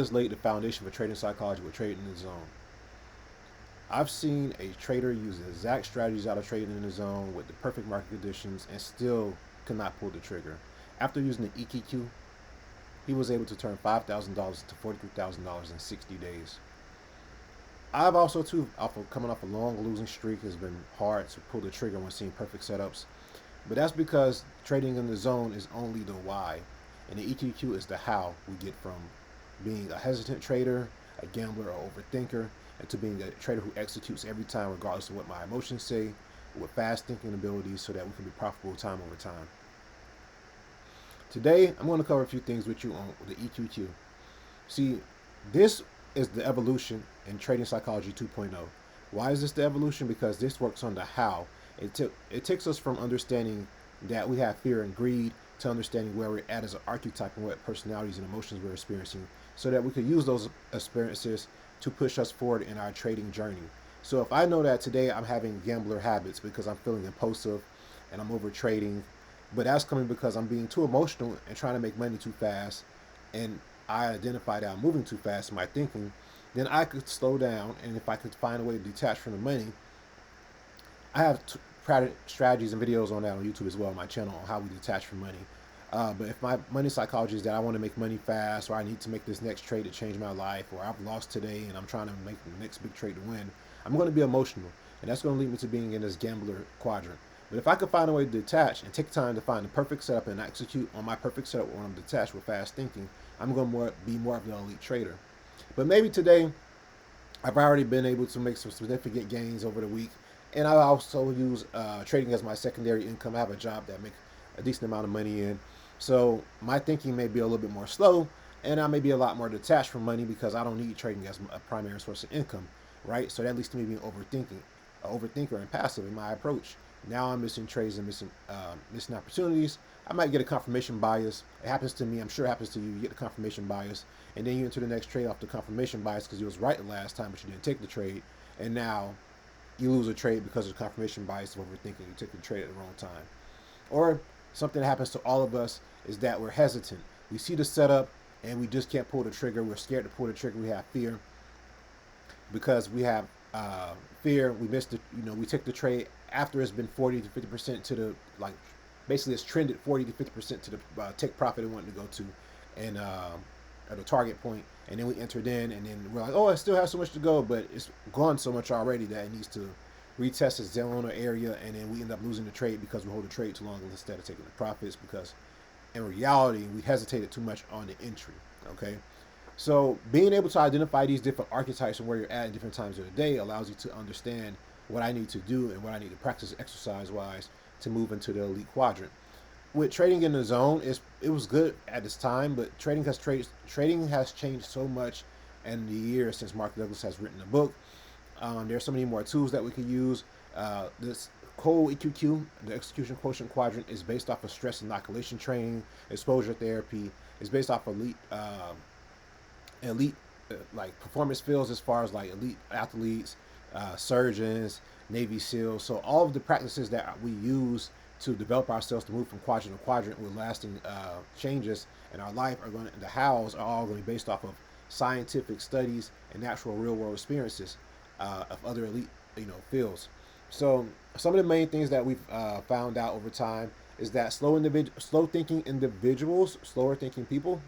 This laid the foundation for trading psychology with trading in the zone. I've seen a trader use the exact strategies out of trading in the zone with the perfect market conditions and still could not pull the trigger. After using the EQQ, he was able to turn $5,000 to $43,000 in 60 days. I've also too, coming off a long losing streak, has been hard to pull the trigger when seeing perfect setups. But that's because trading in the zone is only the why, and the EQQ is the how we get from being a hesitant trader, a gambler, or overthinker, and to being a trader who executes every time, regardless of what my emotions say, with fast thinking abilities, so that we can be profitable time over time. Today, I'm going to cover a few things with you on the EQQ. See, this is the evolution in trading psychology 2.0. Why is this the evolution? Because this works on the how. It takes us from understanding that we have fear and greed to understanding where we're at as an archetype and what personalities and emotions we're experiencing, so that we could use those experiences to push us forward in our trading journey. So if I know that today I'm having gambler habits because I'm feeling impulsive and I'm over trading, but that's coming because I'm being too emotional and trying to make money too fast, and I identify that I'm moving too fast in my thinking, then I could slow down, and if I could find a way to detach from the money, I have strategies and videos on that on YouTube as well on my channel on how we detach from money. But if my money psychology is that I want to make money fast, or I need to make this next trade to change my life, or I've lost today and I'm trying to make the next big trade to win, I'm going to be emotional, and that's going to lead me to being in this gambler quadrant. But if I could find a way to detach and take time to find the perfect setup and execute on my perfect setup when I'm detached with fast thinking, I'm going to be more of an elite trader. But maybe today I've already been able to make some significant gains over the week, and I also use trading as my secondary income. I have a job that makes a decent amount of money in, so my thinking may be a little bit more slow, and I may be a lot more detached from money because I don't need trading as a primary source of income, right? So that leads to me being overthinker and passive in my approach. Now I'm missing trades and missing opportunities. I might get a confirmation bias. It happens to me. I'm sure it happens to you. You get the confirmation bias, and then you enter the next trade off the confirmation bias because you was right the last time, but you didn't take the trade, and now you lose a trade because of confirmation bias of overthinking. You took the trade at the wrong time. Or something that happens to all of us is that we're hesitant. We see the setup and we just can't pull the trigger. We're scared to pull the trigger. We have fear because we have fear. We missed it. We took the trade after it's been 40 to 50% to the basically it's trended 40 to 50% to the take profit it wanted to go to, and at a target point, and then we entered in, and then we're like, oh, I still have so much to go, but it's gone so much already that it needs to retest its zone or area, and then we end up losing the trade because we hold the trade too long instead of taking the profits, because in reality we hesitated too much on the entry. Okay, so being able to identify these different archetypes and where you're at different times of the day allows you to understand what I need to do and what I need to practice exercise wise to move into the elite quadrant. With trading in the zone, it was good at this time, but trading has changed so much in the years since Mark Douglas has written the book. There's so many more tools that we could use. This whole EQQ, the execution quotient quadrant, is based off of stress inoculation training, exposure therapy. It's based off elite like performance fields as far as like elite athletes, surgeons, Navy SEALs. So all of the practices that we use to develop ourselves to move from quadrant to quadrant with lasting changes in our life the hows are all going to be based off of scientific studies and actual real world experiences of other elite fields. So some of the main things that we've found out over time is that slow thinking individuals, slower thinking people,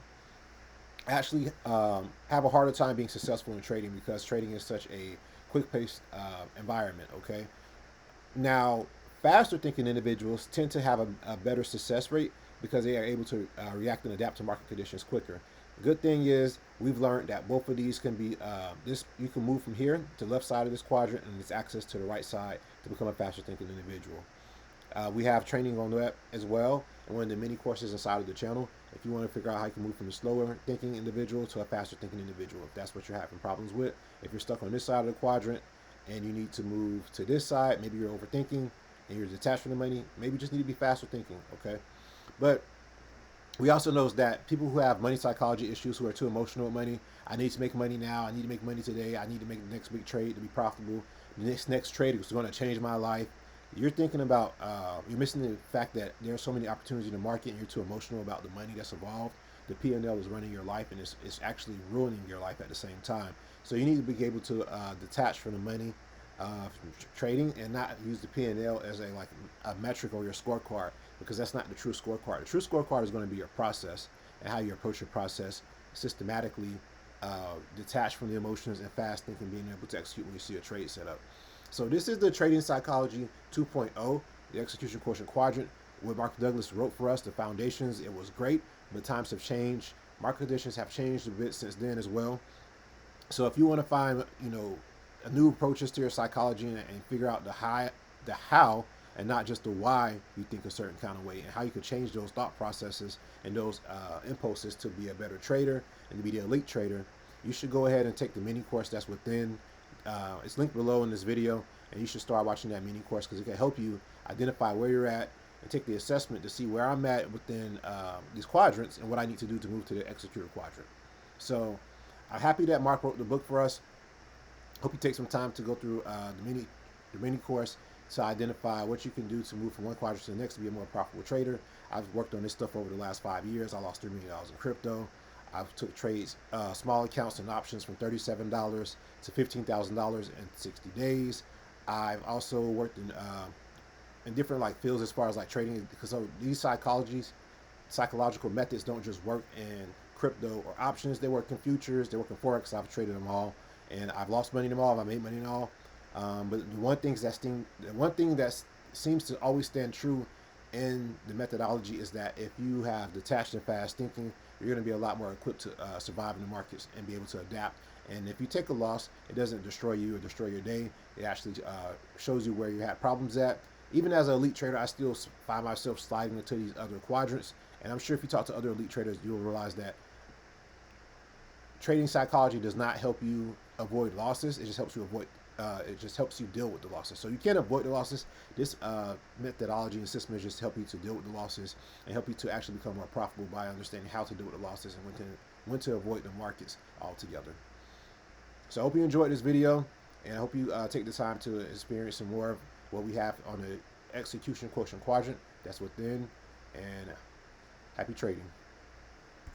actually have a harder time being successful in trading because trading is such a quick-paced environment. Okay, now faster thinking individuals tend to have a better success rate because they are able to react and adapt to market conditions quicker. The good thing is we've learned that both of these can be this. You can move from here to the left side of this quadrant, and it's access to the right side to become a faster thinking individual. We have training on that as well, and one of the many courses inside of the channel. If you want to figure out how you can move from a slower thinking individual to a faster thinking individual, if that's what you're having problems with, if you're stuck on this side of the quadrant and you need to move to this side, maybe you're overthinking and you're detached from the money, maybe you just need to be faster thinking. Okay, but we also know that people who have money psychology issues, who are too emotional with money, I need to make money now, I need to make money today, I need to make the next big trade to be profitable, the next trade is going to change my life. You're thinking about, you're missing the fact that there are so many opportunities in the market and you're too emotional about the money that's involved. the P&L is running your life, and it's actually ruining your life at the same time. So you need to be able to detach from the money, from trading, and not use the P&L as a metric or your scorecard, because that's not the true scorecard. The true scorecard is going to be your process and how you approach your process systematically, detached from the emotions and fast thinking, being able to execute when you see a trade set up. So this is the Trading Psychology 2.0, the Execution Quotient Quadrant. What Mark Douglas wrote for us, the foundations. It was great, but times have changed. Market conditions have changed a bit since then as well. So if you want to find, a new approaches to your psychology, and figure out the how, and not just the why you think a certain kind of way, and how you could change those thought processes and those impulses to be a better trader and to be the elite trader, you should go ahead and take the mini course that's within. It's linked below in this video, and you should start watching that mini course, because it can help you identify where you're at and take the assessment to see where I'm at within these quadrants and what I need to do to move to the executor quadrant. So I'm happy that Mark wrote the book for us. Hope you take some time to go through the mini course to identify what you can do to move from one quadrant to the next to be a more profitable trader. I've worked on this stuff over the last 5 years. I lost $3 million in crypto. I've took trades, small accounts and options, from $37 to $15,000 in 60 days. I've also worked in different fields as far as trading, because these psychological methods don't just work in crypto or options. They work in futures. They work in forex. I've traded them all, and I've lost money in them all. I've made money in all. But the one thing that seems to always stand true in the methodology is that if you have detached and fast thinking, you're going to be a lot more equipped to survive in the markets and be able to adapt. And if you take a loss, it doesn't destroy you or destroy your day. It actually shows you where you had problems at. Even as an elite trader, I still find myself sliding into these other quadrants. And I'm sure if you talk to other elite traders, you'll realize that trading psychology does not help you avoid losses. It just helps you avoid. It just helps you deal with the losses. So you can't avoid the losses. This methodology and system is just help you to deal with the losses and help you to actually become more profitable by understanding how to deal with the losses and when to avoid the markets altogether. So I hope you enjoyed this video, and I hope you take the time to experience some more of what we have on the Execution Quotient Quadrant that's within. And happy trading.